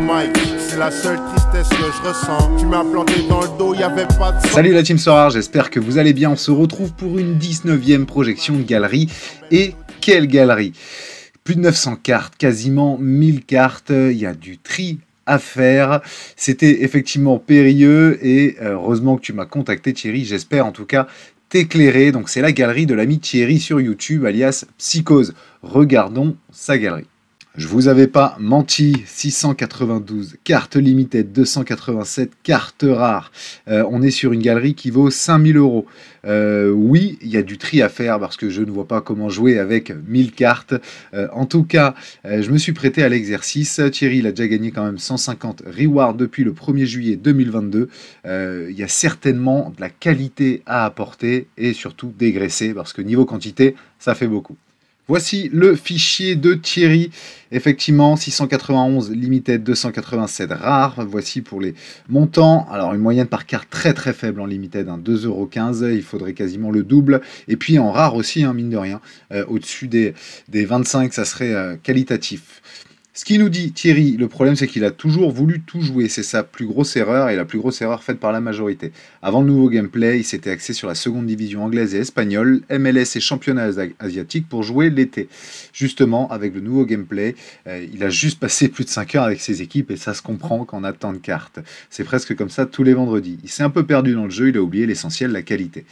Mike, c'est la seule tristesse que je ressens. Tu m'as planté dans le dos, y'avait pas de sang. Salut la team Sorare, j'espère que vous allez bien. On se retrouve pour une 19e projection de galerie. Et quelle galerie! Plus de 900 cartes, quasiment 1000 cartes, il y a du tri à faire. C'était effectivement périlleux et heureusement que tu m'as contacté Thierry, j'espère en tout cas t'éclairer. Donc c'est la galerie de l'ami Thierry sur YouTube, alias Psychose. Regardons sa galerie. Je vous avais pas menti, 692 cartes limited, 287 cartes rares. On est sur une galerie qui vaut 5000 euros. Oui, il y a du tri à faire parce que je ne vois pas comment jouer avec 1000 cartes. En tout cas, je me suis prêté à l'exercice. Thierry, il a déjà gagné quand même 150 rewards depuis le 1er juillet 2022. Il y a certainement de la qualité à apporter et surtout dégraisser parce que niveau quantité, ça fait beaucoup. Voici le fichier de Thierry, effectivement 691 limited, 287 rares, voici pour les montants, alors une moyenne par carte très très faible en limited, 2,15 €, il faudrait quasiment le double, et puis en rare aussi, mine de rien, au-dessus des 25 ça serait qualitatif. Ce qui nous dit Thierry, le problème c'est qu'il a toujours voulu tout jouer, c'est sa plus grosse erreur et la plus grosse erreur faite par la majorité. Avant le nouveau gameplay, il s'était axé sur la seconde division anglaise et espagnole, MLS et championnat asiatique pour jouer l'été. Justement, avec le nouveau gameplay, il a juste passé plus de 5 heures avec ses équipes et ça se comprend quand on a tant de cartes. C'est presque comme ça tous les vendredis. Il s'est un peu perdu dans le jeu, il a oublié l'essentiel, la qualité.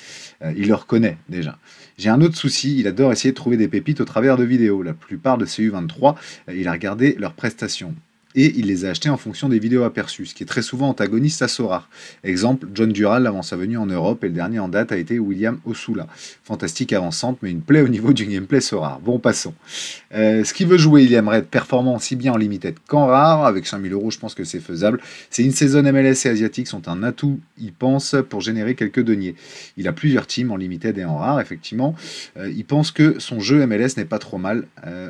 Il le reconnaît déjà. J'ai un autre souci, il adore essayer de trouver des pépites au travers de vidéos. La plupart de ces U23, il a regardé leurs prestations. Et il les a achetés en fonction des vidéos aperçues, ce qui est très souvent antagoniste à Sorare. Exemple, John Dural avant sa venue en Europe, et le dernier en date a été William Osula. Fantastique avançante, mais une plaie au niveau du gameplay Sorare. Bon, passons. Ce qu'il veut jouer, il aimerait être performant aussi bien en limited qu'en rare. Avec 5000 euros, je pense que c'est faisable. Ces in-season MLS et asiatiques sont un atout, il pense, pour générer quelques deniers. Il a plusieurs teams en limited et en rare, effectivement. Il pense que son jeu MLS n'est pas trop mal.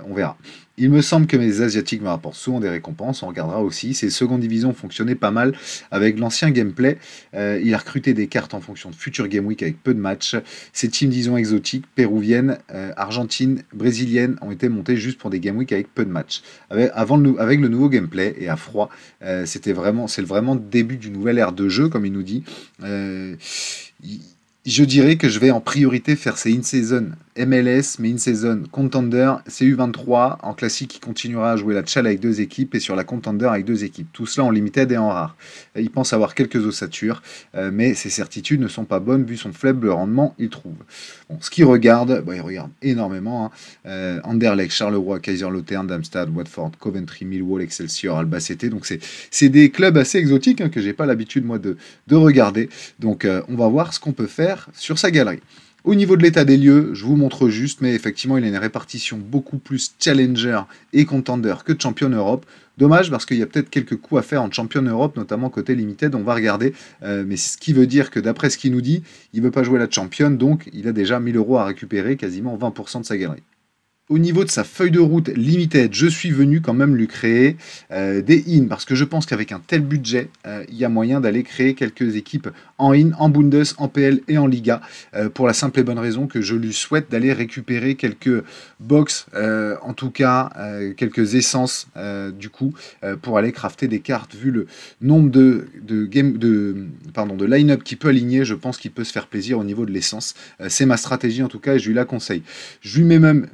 On verra. Il me semble que mes Asiatiques me rapportent souvent des récompenses, on regardera aussi. Ces secondes divisions fonctionnaient pas mal avec l'ancien gameplay. Il a recruté des cartes en fonction de Future Game Week avec peu de matchs. Ces teams, disons, exotiques, péruviennes, argentines, brésiliennes, ont été montées juste pour des Game Week avec peu de matchs. Avec le nouveau gameplay et à froid, c'est vraiment le début d'une nouvelle ère de jeu, comme il nous dit. Je dirais que je vais en priorité faire ces in-season MLS, mais in-season Contender, CU23, en classique il continuera à jouer la Tchal avec 2 équipes et sur la Contender avec 2 équipes. Tout cela en limited et en rare. Il pense avoir quelques ossatures, mais ses certitudes ne sont pas bonnes vu son faible rendement, il trouve. Bon, ce qu'il regarde, il regarde énormément. Anderlecht, Charleroi, Kaiserslautern, Darmstadt, Watford, Coventry, Millwall, Excelsior, Albacete. Donc c'est des clubs assez exotiques que j'ai pas l'habitude moi de regarder. Donc on va voir ce qu'on peut faire sur sa galerie. Au niveau de l'état des lieux, je vous montre juste, mais effectivement, il a une répartition beaucoup plus challenger et contender que de champion Europe. Dommage parce qu'il y a peut-être quelques coups à faire en champion Europe, notamment côté limited, on va regarder. Mais ce qui veut dire que d'après ce qu'il nous dit, il ne veut pas jouer la champion, donc il a déjà 1000 euros à récupérer, quasiment 20% de sa galerie. Au niveau de sa feuille de route limited, je suis venu quand même lui créer des in, parce que je pense qu'avec un tel budget, il y a moyen d'aller créer quelques équipes en in, en Bundes, en PL et en Liga, pour la simple et bonne raison que je lui souhaite d'aller récupérer quelques box, en tout cas quelques essences du coup, pour aller crafter des cartes. Vu le nombre de line-up qu'il peut aligner, je pense qu'il peut se faire plaisir au niveau de l'essence. C'est ma stratégie en tout cas et je lui la conseille. Je lui mets même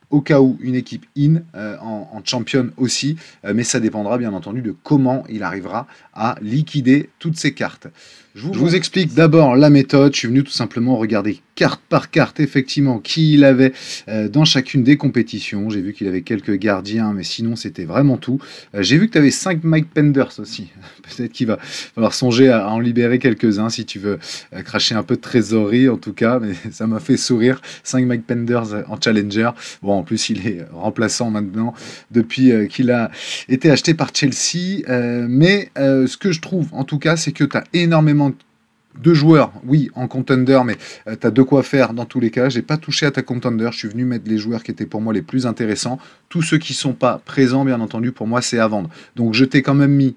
au cas où une équipe in en champion aussi, mais ça dépendra bien entendu de comment il arrivera à liquider toutes ces cartes. Je vous explique d'abord la méthode. Je suis venu tout simplement regarder carte par carte effectivement qui il avait dans chacune des compétitions. J'ai vu qu'il avait quelques gardiens, mais sinon c'était vraiment tout. J'ai vu que tu avais 5 Mike Penders aussi. Peut-être qu'il va falloir songer à en libérer quelques-uns si tu veux cracher un peu de trésorerie en tout cas, mais ça m'a fait sourire. 5 Mike Penders en challenger. Bon, en plus il est remplaçant maintenant depuis qu'il a été acheté par Chelsea. Mais ce que je trouve en tout cas, c'est que tu as énormément de joueurs, oui, en contender, mais tu as de quoi faire dans tous les cas. J'ai pas touché à ta contender, je suis venu mettre les joueurs qui étaient pour moi les plus intéressants. Tous ceux qui sont pas présents, bien entendu, pour moi, c'est à vendre. Donc je t'ai quand même mis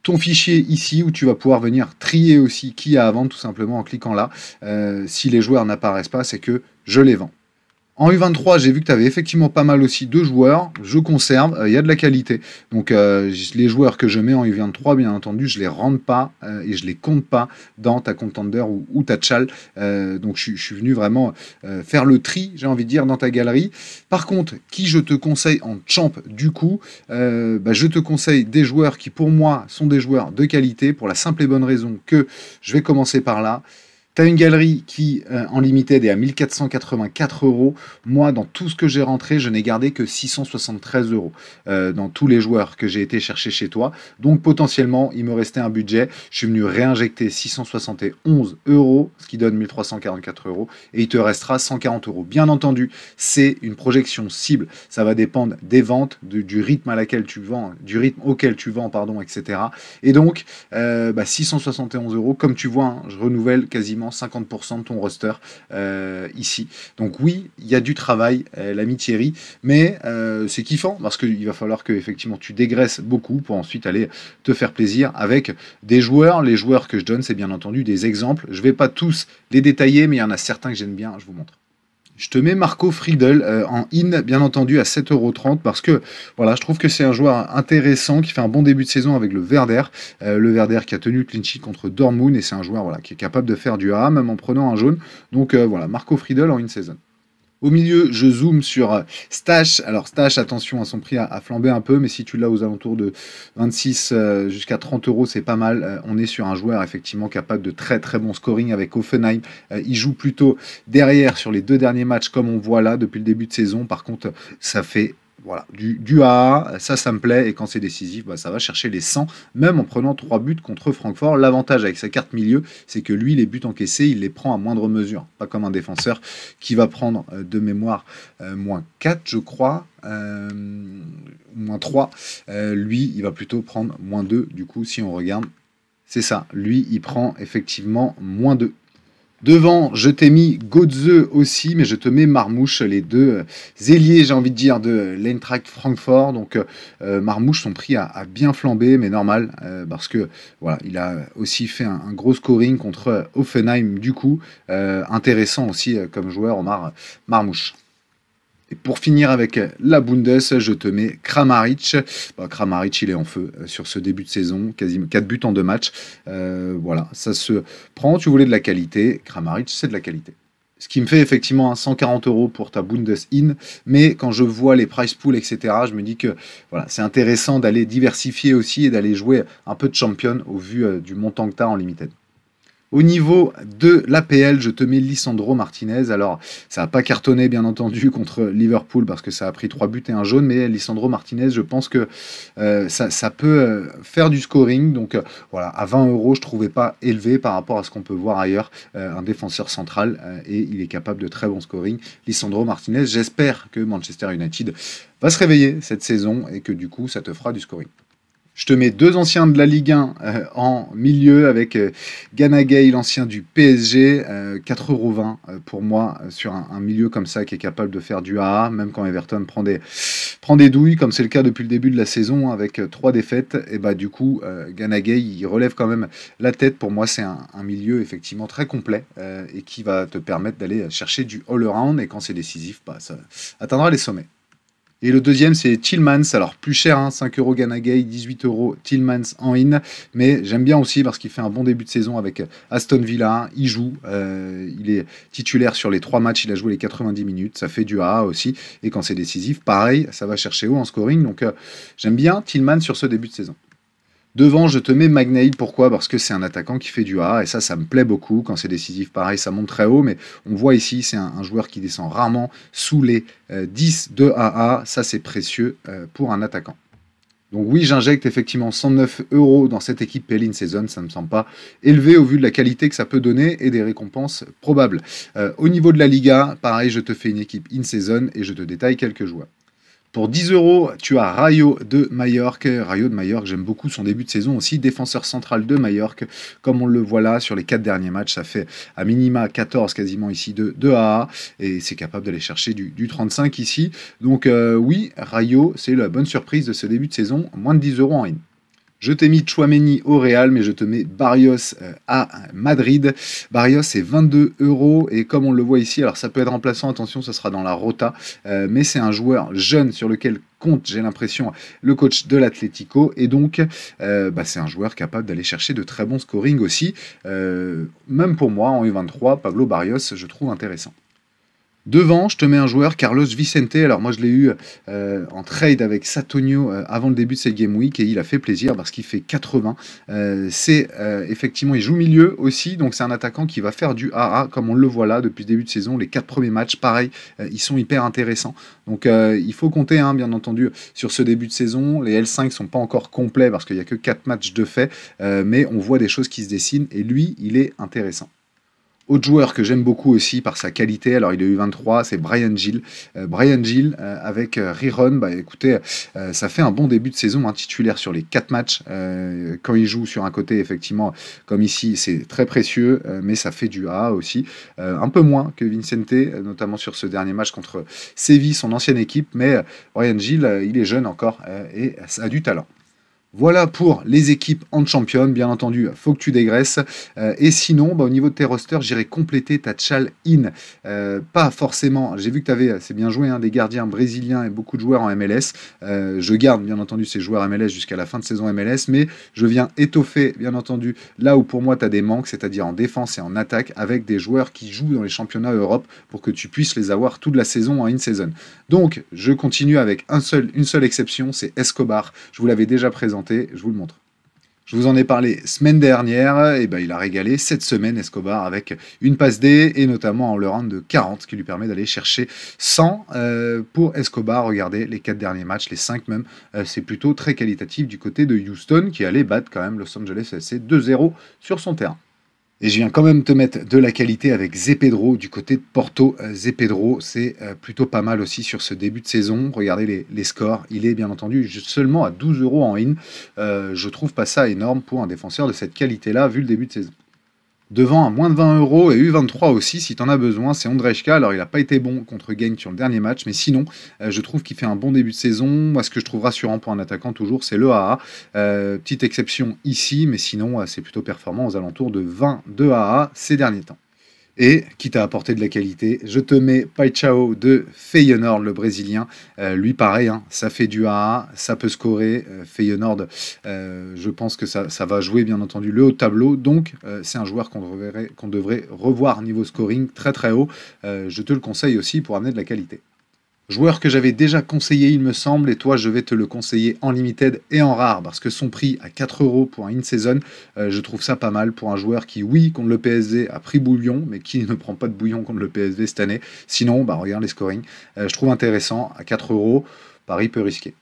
ton fichier ici où tu vas pouvoir venir trier aussi qui a à vendre tout simplement en cliquant là. Si les joueurs n'apparaissent pas, c'est que je les vends. En U23, j'ai vu que tu avais effectivement pas mal aussi de joueurs. Je conserve, il y a de la qualité. Donc les joueurs que je mets en U23, bien entendu, je les rentre pas et je les compte pas dans ta Contender ou ta Chal. Donc je suis venu vraiment faire le tri, j'ai envie de dire, dans ta galerie. Par contre, qui je te conseille en champ du coup, je te conseille des joueurs qui pour moi sont des joueurs de qualité pour la simple et bonne raison que je vais commencer par là. Tu as une galerie qui, en limited, est à 1484 euros. Moi, dans tout ce que j'ai rentré, je n'ai gardé que 673 euros dans tous les joueurs que j'ai été chercher chez toi. Donc, potentiellement, il me restait un budget. Je suis venu réinjecter 671 euros, ce qui donne 1344 euros. Et il te restera 140 euros. Bien entendu, c'est une projection cible. Ça va dépendre des ventes, du rythme à laquelle tu vends, du rythme auquel tu vends, pardon, etc. Et donc, 671 euros, comme tu vois, hein, je renouvelle quasiment 50% de ton roster ici. Donc oui, il y a du travail, l'ami Thierry, mais c'est kiffant parce qu'il va falloir que effectivement tu dégraisses beaucoup pour ensuite aller te faire plaisir avec des joueurs. Les joueurs que je donne, c'est bien entendu des exemples. Je ne vais pas tous les détailler, mais il y en a certains que j'aime bien, je vous montre. Je te mets Marco Friedl en in, bien entendu, à 7,30 € parce que voilà, je trouve que c'est un joueur intéressant qui fait un bon début de saison avec le Werder. Le Werder qui a tenu le clean sheet contre Dortmund et c'est un joueur voilà, qui est capable de faire du A même en prenant un jaune. Donc voilà, Marco Friedl en in saison. Au milieu, je zoome sur Stash. Alors Stash, attention, à son prix a flambé un peu, mais si tu l'as aux alentours de 26 jusqu'à 30 euros, c'est pas mal. On est sur un joueur effectivement capable de très très bon scoring avec Hoffenheim. Il joue plutôt derrière sur les 2 derniers matchs comme on voit là depuis le début de saison. Par contre, ça fait voilà, du AA, ça me plaît, et quand c'est décisif, ça va chercher les 100, même en prenant 3 buts contre Francfort. L'avantage avec sa carte milieu, c'est que lui, les buts encaissés, il les prend à moindre mesure, pas comme un défenseur qui va prendre de mémoire moins 4, je crois, moins 3. Lui, il va plutôt prendre moins 2, du coup, si on regarde, c'est ça, lui, il prend effectivement moins 2. Devant, je t'ai mis Götze aussi, mais je te mets Marmouche, les deux ailiers, j'ai envie de dire, de l'Eintracht Francfort. Donc Marmouche, son prix a bien flambé, mais normal, parce que voilà, il a aussi fait un gros scoring contre Hoffenheim, du coup. Intéressant aussi comme joueur, Omar Marmouche. Et pour finir avec la Bundes, je te mets Kramaric. Kramaric, il est en feu sur ce début de saison, quasiment 4 buts en 2 matchs. Voilà, ça se prend. Tu voulais de la qualité, Kramaric, c'est de la qualité. Ce qui me fait effectivement 140 € pour ta Bundes in, mais quand je vois les price pools, etc., je me dis que voilà, c'est intéressant d'aller diversifier aussi et d'aller jouer un peu de champion au vu du montant que tu as en limited. Au niveau de l'APL, je te mets Lisandro Martinez. Alors, ça n'a pas cartonné, bien entendu, contre Liverpool parce que ça a pris 3 buts et un jaune. Mais Lisandro Martinez, je pense que ça peut faire du scoring. Donc, voilà, à 20 €, je ne trouvais pas élevé par rapport à ce qu'on peut voir ailleurs. Un défenseur central et il est capable de très bon scoring. Lisandro Martinez, j'espère que Manchester United va se réveiller cette saison et que du coup, ça te fera du scoring. Je te mets 2 anciens de la Ligue 1 en milieu avec Gana Gueye, l'ancien du PSG, 4,20 € pour moi sur un milieu comme ça qui est capable de faire du AA, même quand Everton prend des douilles, comme c'est le cas depuis le début de la saison avec 3 défaites. Et du coup, Gana Gueye, il relève quand même la tête. Pour moi, c'est un milieu effectivement très complet et qui va te permettre d'aller chercher du all-around. Et quand c'est décisif, ça atteindra les sommets. Et le deuxième, c'est Tillmans. Alors, plus cher, hein, 5 € Gana Gueye, 18 € Tillmans en in. Mais j'aime bien aussi parce qu'il fait un bon début de saison avec Aston Villa. Il joue, il est titulaire sur les 3 matchs. Il a joué les 90 minutes. Ça fait du AA aussi. Et quand c'est décisif, pareil, ça va chercher haut en scoring. Donc, j'aime bien Tillmans sur ce début de saison. Devant, je te mets Magnaid. Pourquoi? Parce que c'est un attaquant qui fait du A et ça me plaît beaucoup. Quand c'est décisif, pareil, ça monte très haut. Mais on voit ici, c'est un joueur qui descend rarement sous les 10 de AA. Ça, c'est précieux pour un attaquant. Donc oui, j'injecte effectivement 109 € dans cette équipe Pay-in Season. Ça ne me semble pas élevé au vu de la qualité que ça peut donner et des récompenses probables. Au niveau de la Liga, pareil, je te fais une équipe in-season et je te détaille quelques joueurs. Pour 10 €, tu as Rayo de Majorque. Rayo de Majorque, j'aime beaucoup son début de saison aussi. Défenseur central de Majorque. Comme on le voit là, sur les 4 derniers matchs, ça fait à minima 14 quasiment ici de AA. Et c'est capable d'aller chercher du 35 ici. Donc oui, Rayo, c'est la bonne surprise de ce début de saison. Moins de 10 € en in. Je t'ai mis Tchouaméni au Real, mais je te mets Barrios à Madrid. Barrios, c'est 22 € et comme on le voit ici, alors ça peut être remplaçant, attention, ça sera dans la rota, mais c'est un joueur jeune sur lequel compte, j'ai l'impression, le coach de l'Atlético, et donc c'est un joueur capable d'aller chercher de très bons scoring aussi. Même pour moi, en U23, Pablo Barrios, je trouve intéressant. Devant, je te mets un joueur, Carlos Vicente. Alors moi, je l'ai eu en trade avec Satonio avant le début de cette Game Week et il a fait plaisir parce qu'il fait 80. Effectivement, il joue milieu aussi, donc c'est un attaquant qui va faire du AA comme on le voit là depuis le début de saison. Les 4 premiers matchs, pareil, ils sont hyper intéressants. Donc il faut compter, bien entendu, sur ce début de saison. Les L5 sont pas encore complets parce qu'il n'y a que 4 matchs de fait, mais on voit des choses qui se dessinent et lui, il est intéressant. Autre joueur que j'aime beaucoup aussi par sa qualité, alors il est U23, c'est Bryan Gil. Bryan Gil avec Riron, écoutez, ça fait un bon début de saison, titulaire sur les 4 matchs. Quand il joue sur un côté, effectivement, comme ici, c'est très précieux, mais ça fait du A aussi. Un peu moins que Vicente, notamment sur ce dernier match contre Séville, son ancienne équipe, mais Bryan Gil, il est jeune encore et ça a du talent. Voilà pour les équipes en champion, bien entendu, faut que tu dégraisses. Et sinon, au niveau de tes rosters, j'irai compléter ta Chal in. Pas forcément, j'ai vu que tu avais, c'est bien joué, des gardiens brésiliens et beaucoup de joueurs en MLS. Je garde, bien entendu, ces joueurs MLS jusqu'à la fin de saison MLS, mais je viens étoffer, bien entendu, là où pour moi tu as des manques, c'est-à-dire en défense et en attaque, avec des joueurs qui jouent dans les championnats Europe pour que tu puisses les avoir toute la saison en in-season. Donc, je continue avec une seule exception, c'est Escobar. Je vous l'avais déjà présenté. Je vous le montre. Je vous en ai parlé semaine dernière, et il a régalé cette semaine Escobar avec une passe D et notamment en le round de 40, ce qui lui permet d'aller chercher 100 pour Escobar. Regardez les 4 derniers matchs, les 5 même, c'est plutôt très qualitatif du côté de Houston qui allait battre quand même Los Angeles FC 2-0 sur son terrain. Et je viens quand même te mettre de la qualité avec Zé Pedro du côté de Porto. Zé Pedro, c'est plutôt pas mal aussi sur ce début de saison. Regardez les scores. Il est bien entendu seulement à 12 € en in. Je trouve pas ça énorme pour un défenseur de cette qualité-là, vu le début de saison. Devant à moins de 20 € et U23 aussi, si tu en as besoin, c'est Ondrejka. Alors, il n'a pas été bon contre Genk sur le dernier match, mais sinon, je trouve qu'il fait un bon début de saison. Moi, ce que je trouve rassurant pour un attaquant, toujours, c'est le AA. Petite exception ici, mais sinon, c'est plutôt performant aux alentours de 20 de AA ces derniers temps. Et, quitte à apporter de la qualité, je te mets Paixão de Feyenoord, le Brésilien. Lui, pareil, ça fait du AA, ça peut scorer. Feyenoord, je pense que ça va jouer, bien entendu, le haut de tableau. Donc, c'est un joueur qu'on devrait revoir niveau scoring très très haut. Je te le conseille aussi pour amener de la qualité. Joueur que j'avais déjà conseillé, il me semble, et toi, je vais te le conseiller en limited et en rare, parce que son prix à 4 € pour un in-season, je trouve ça pas mal pour un joueur qui, oui, contre le PSG, a pris bouillon, mais qui ne prend pas de bouillon contre le PSG cette année. Sinon, regarde les scorings. Je trouve intéressant, à 4 €, pari peu risqué.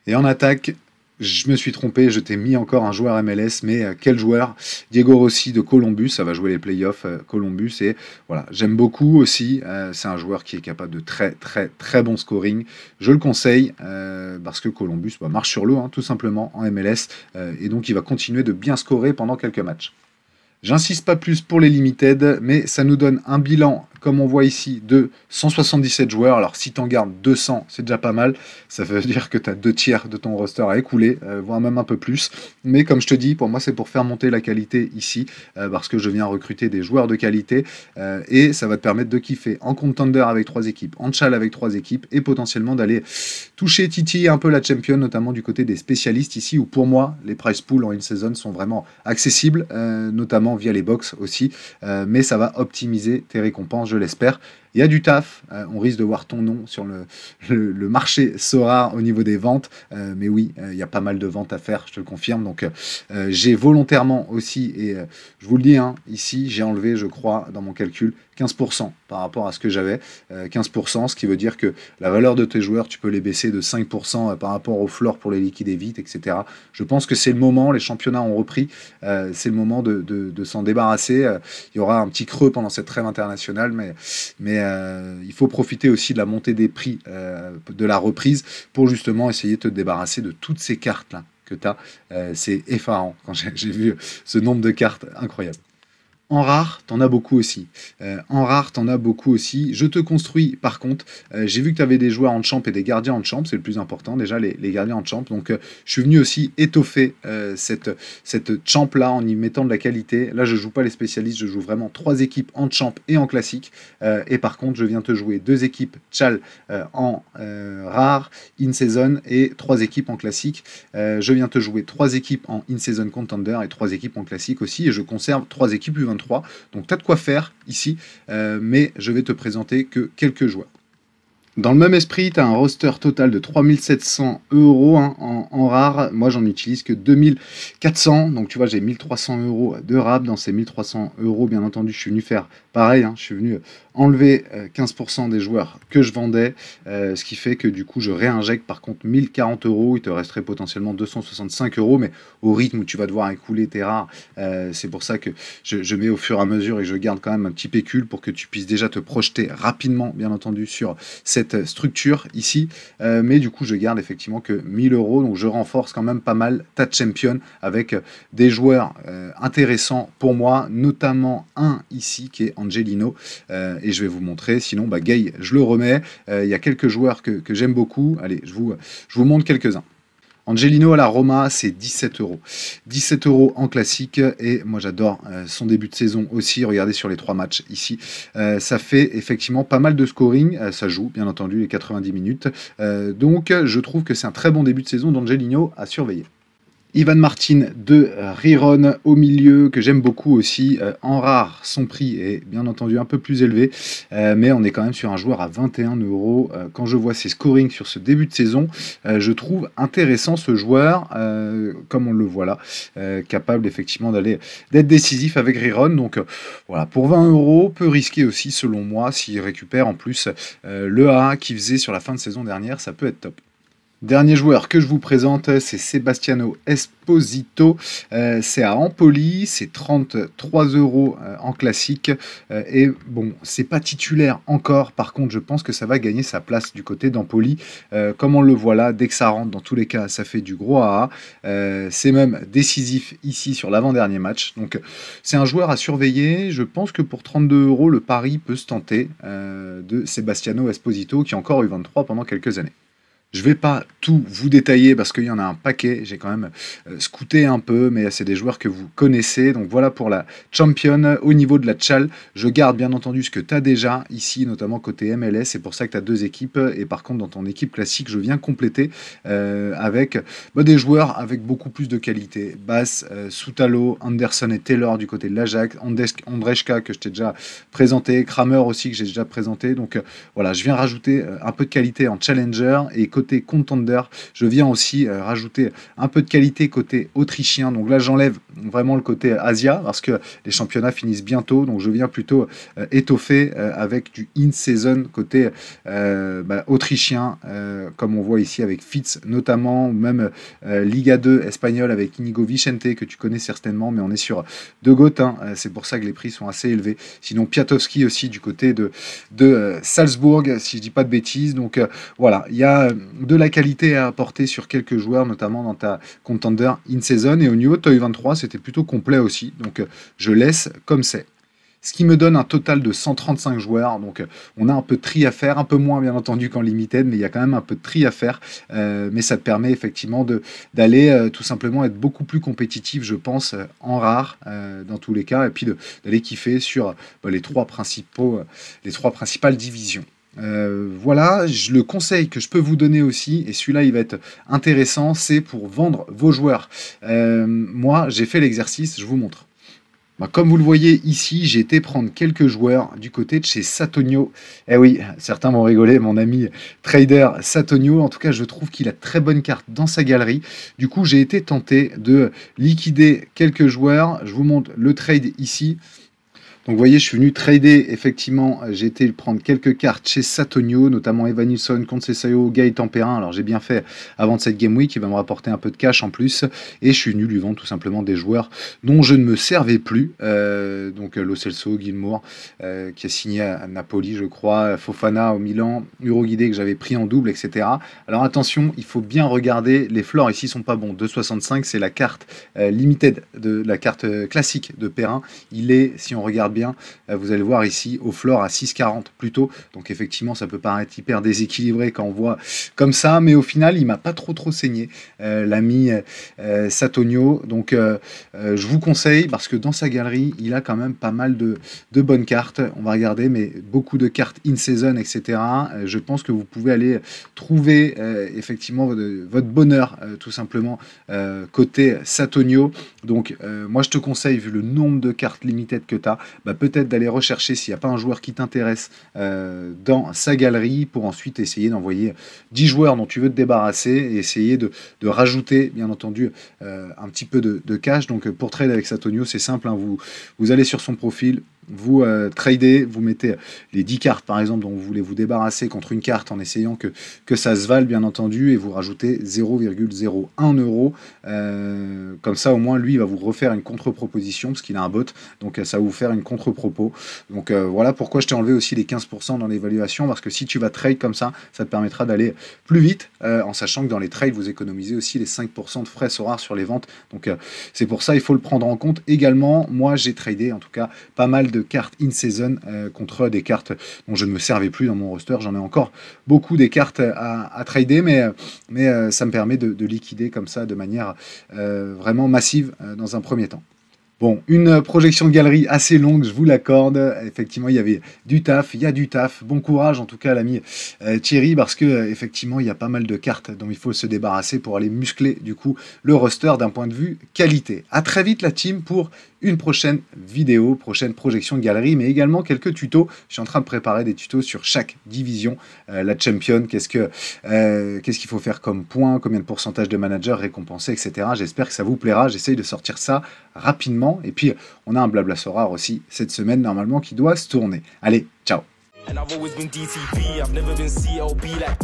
Et en attaque, je me suis trompé, je t'ai mis encore un joueur MLS, mais quel joueur? Diego Rossi de Columbus, ça va jouer les playoffs Columbus, et voilà, j'aime beaucoup aussi, c'est un joueur qui est capable de très très très bon scoring, je le conseille, parce que Columbus marche sur l'eau, tout simplement, en MLS, et donc il va continuer de bien scorer pendant quelques matchs. J'insiste pas plus pour les limited, mais ça nous donne un bilan, comme on voit ici, de 177 joueurs. Alors si tu en gardes 200, c'est déjà pas mal. Ça veut dire que tu as 2 tiers de ton roster à écouler, voire même un peu plus. Mais comme je te dis, pour moi, c'est pour faire monter la qualité ici, parce que je viens recruter des joueurs de qualité, et ça va te permettre de kiffer en contender avec 3 équipes, en chal avec 3 équipes, et potentiellement d'aller toucher, titiller un peu la champion, notamment du côté des spécialistes ici, où pour moi, les price pools en in-season sont vraiment accessibles, notamment via les box aussi, mais ça va optimiser tes récompenses, je l'espère. Il y a du taf, on risque de voir ton nom sur le marché Sora au niveau des ventes, mais oui, il y a pas mal de ventes à faire, je te le confirme, donc j'ai volontairement aussi, et je vous le dis, ici j'ai enlevé, je crois, dans mon calcul, 15% par rapport à ce que j'avais, 15%, ce qui veut dire que la valeur de tes joueurs, tu peux les baisser de 5% par rapport au floor pour les liquider vite, etc. Je pense que c'est le moment, les championnats ont repris, c'est le moment de s'en débarrasser. Il y aura un petit creux pendant cette trêve internationale, mais il faut profiter aussi de la montée des prix de la reprise pour justement essayer de te débarrasser de toutes ces cartes-là que tu as. C'est effarant quand j'ai vu ce nombre de cartes incroyable. En rare, t'en as beaucoup aussi. Je te construis, par contre, j'ai vu que tu avais des joueurs en champ et des gardiens en champ, c'est le plus important, déjà les gardiens en champ. Donc, je suis venu aussi étoffer cette champ-là en y mettant de la qualité. Là, je joue pas les spécialistes, je joue vraiment 3 équipes en champ et en classique. Et par contre, je viens te jouer 2 équipes Chal en rare, in-season et 3 équipes en classique. Je viens te jouer 3 équipes en in-season contender et 3 équipes en classique aussi. Et je conserve 3 équipes U23. Donc tu as de quoi faire ici, mais je vais te présenter que quelques joueurs. Dans le même esprit, tu as un roster total de 3700 € en rare. Moi, j'en utilise que 2400. Donc, tu vois, j'ai 1300 € de rab. Dans ces 1300 €, bien entendu, je suis venu faire pareil. Je suis venu enlever 15% des joueurs que je vendais. Ce qui fait que, du coup, je réinjecte par contre 1040 €. Il te resterait potentiellement 265 €. Mais au rythme où tu vas devoir écouler tes rares, c'est pour ça que je mets au fur et à mesure et je garde quand même un petit pécule pour que tu puisses déjà te projeter rapidement, bien entendu, sur cette structure ici, mais du coup je garde effectivement que 1000 €, donc je renforce quand même pas mal ta champion avec des joueurs intéressants pour moi, notamment un ici qui est Angelino, et je vais vous montrer, sinon Gay je le remets, il y a quelques joueurs que j'aime beaucoup, allez je vous montre quelques-uns. Angelino à la Roma, c'est 17 €. 17 € en classique, et moi j'adore son début de saison aussi. Regardez sur les 3 matchs ici. Ça fait effectivement pas mal de scoring. Ça joue, bien entendu, les 90 minutes. Donc je trouve que c'est un très bon début de saison d'Angelino à surveiller. Ivan Martin de Riron au milieu, que j'aime beaucoup aussi. En rare, son prix est bien entendu un peu plus élevé, mais on est quand même sur un joueur à 21 €. Quand je vois ses scorings sur ce début de saison, je trouve intéressant ce joueur, comme on le voit là, capable effectivement d'être décisif avec Riron. Donc voilà, pour 20 €, peu risqué aussi selon moi, s'il récupère en plus le A qu'il faisait sur la fin de saison dernière, ça peut être top. Dernier joueur que je vous présente, c'est Sebastiano Esposito. C'est à Empoli, c'est 33 € en classique. Et bon, c'est pas titulaire encore. Par contre, je pense que ça va gagner sa place du côté d'Empoli. Comme on le voit là, dès que ça rentre, dans tous les cas, ça fait du gros AA. C'est même décisif ici sur l'avant-dernier match. Donc, c'est un joueur à surveiller. Je pense que pour 32 €, le pari peut se tenter de Sebastiano Esposito, qui a encore eu 23 pendant quelques années. Je ne vais pas tout vous détailler parce qu'il y en a un paquet, j'ai quand même scouté un peu, mais c'est des joueurs que vous connaissez. Donc voilà pour la Champion. Au niveau de la Chal, je garde bien entendu ce que tu as déjà ici, notamment côté MLS, c'est pour ça que tu as 2 équipes. Et par contre, dans ton équipe classique, je viens compléter avec des joueurs avec beaucoup plus de qualité. Bass, Soutalo, Anderson et Taylor du côté de l'Ajax, Andrejka que je t'ai déjà présenté, Kramer aussi que j'ai déjà présenté. Donc voilà, je viens rajouter un peu de qualité en Challenger, et côté contender, je viens aussi rajouter un peu de qualité côté autrichien. Donc là, j'enlève vraiment le côté Asia parce que les championnats finissent bientôt. Donc je viens plutôt étoffer avec du in-season côté autrichien, comme on voit ici avec Fitz notamment, ou même Liga 2 espagnole avec Inigo Vicente que tu connais certainement, mais on est sur De Goth. C'est pour ça que les prix sont assez élevés. Sinon, Piatowski aussi du côté de Salzbourg, si je dis pas de bêtises. Donc voilà, il y a de la qualité à apporter sur quelques joueurs, notamment dans ta contender in-season. Et au niveau de Toy 23, c'était plutôt complet aussi. Donc je laisse comme c'est. Ce qui me donne un total de 135 joueurs. Donc on a un peu de tri à faire, un peu moins bien entendu qu'en limited, mais il y a quand même un peu de tri à faire. Mais ça te permet effectivement d'aller tout simplement être beaucoup plus compétitif, je pense, en rare dans tous les cas, et puis d'aller kiffer sur les trois principales divisions. Voilà, le conseil que je peux vous donner aussi, et celui-là il va être intéressant, c'est pour vendre vos joueurs. Moi j'ai fait l'exercice, je vous montre. Comme vous le voyez ici, j'ai été prendre quelques joueurs du côté de chez Satonio. Eh oui, certains vont rigoler, mon ami trader Satonio. En tout cas, je trouve qu'il a de très bonnes cartes dans sa galerie. Du coup, j'ai été tenté de liquider quelques joueurs. Je vous montre le trade ici. Donc vous voyez, je suis venu trader, effectivement, j'ai été prendre quelques cartes chez Satonio, notamment Evanilson, Conceição, Gaëtan Perrin. Alors j'ai bien fait avant de cette Game Week, il va me rapporter un peu de cash en plus. Et je suis venu lui vendre tout simplement des joueurs dont je ne me servais plus. Donc Lo Celso, Gilmour, qui a signé à Napoli, je crois, Fofana au Milan, Uroguidé que j'avais pris en double, etc. Alors attention, il faut bien regarder, les floors ici sont pas bons. 2,65, c'est la carte limited, de la carte classique de Perrin. Il est, si on regarde bien, vous allez voir ici, au floor à 6,40 plutôt. Donc effectivement, ça peut paraître hyper déséquilibré quand on voit comme ça, mais au final, il m'a pas trop saigné, l'ami Satonio. Donc je vous conseille, parce que dans sa galerie, il a quand même pas mal de bonnes cartes. On va regarder, mais beaucoup de cartes in-season, etc. Je pense que vous pouvez aller trouver effectivement votre bonheur, tout simplement, côté Satonio. Donc moi je te conseille, vu le nombre de cartes limited que tu as, peut-être d'aller rechercher s'il n'y a pas un joueur qui t'intéresse dans sa galerie, pour ensuite essayer d'envoyer 10 joueurs dont tu veux te débarrasser et essayer de rajouter bien entendu un petit peu de cash. Donc pour trade avec Satonio, c'est simple, hein, vous allez sur son profil, vous tradez, vous mettez les 10 cartes par exemple dont vous voulez vous débarrasser contre une carte en essayant que ça se vale bien entendu, et vous rajoutez 0,01 euro. Comme ça au moins lui il va vous refaire une contre-proposition parce qu'il a un bot, donc ça va vous faire une contre-propos. Donc voilà pourquoi je t'ai enlevé aussi les 15% dans l'évaluation, parce que si tu vas trade comme ça te permettra d'aller plus vite, en sachant que dans les trades vous économisez aussi les 5% de frais SORAR sur les ventes. Donc c'est pour ça il faut le prendre en compte également. Moi j'ai tradé en tout cas pas mal de cartes in-season contre des cartes dont je ne me servais plus dans mon roster. J'en ai encore beaucoup des cartes à trader, mais ça me permet de liquider comme ça de manière vraiment massive dans un premier temps. Bon, une projection de galerie assez longue, je vous l'accorde. Effectivement, il y avait du taf, il y a du taf. Bon courage, en tout cas, l'ami Thierry, parce que effectivement, il y a pas mal de cartes dont il faut se débarrasser pour aller muscler, du coup, le roster d'un point de vue qualité. À très vite, la team, pour une prochaine vidéo, prochaine projection de galerie, mais également quelques tutos. Je suis en train de préparer des tutos sur chaque division. La champion, qu'est-ce qu'il faut faire comme point, combien de pourcentage de managers récompensés, etc. J'espère que ça vous plaira. J'essaye de sortir ça rapidement. Et puis, on a un blabla SORAR aussi cette semaine, normalement, qui doit se tourner. Allez, ciao! And I've always been DTP, I've never been CLB like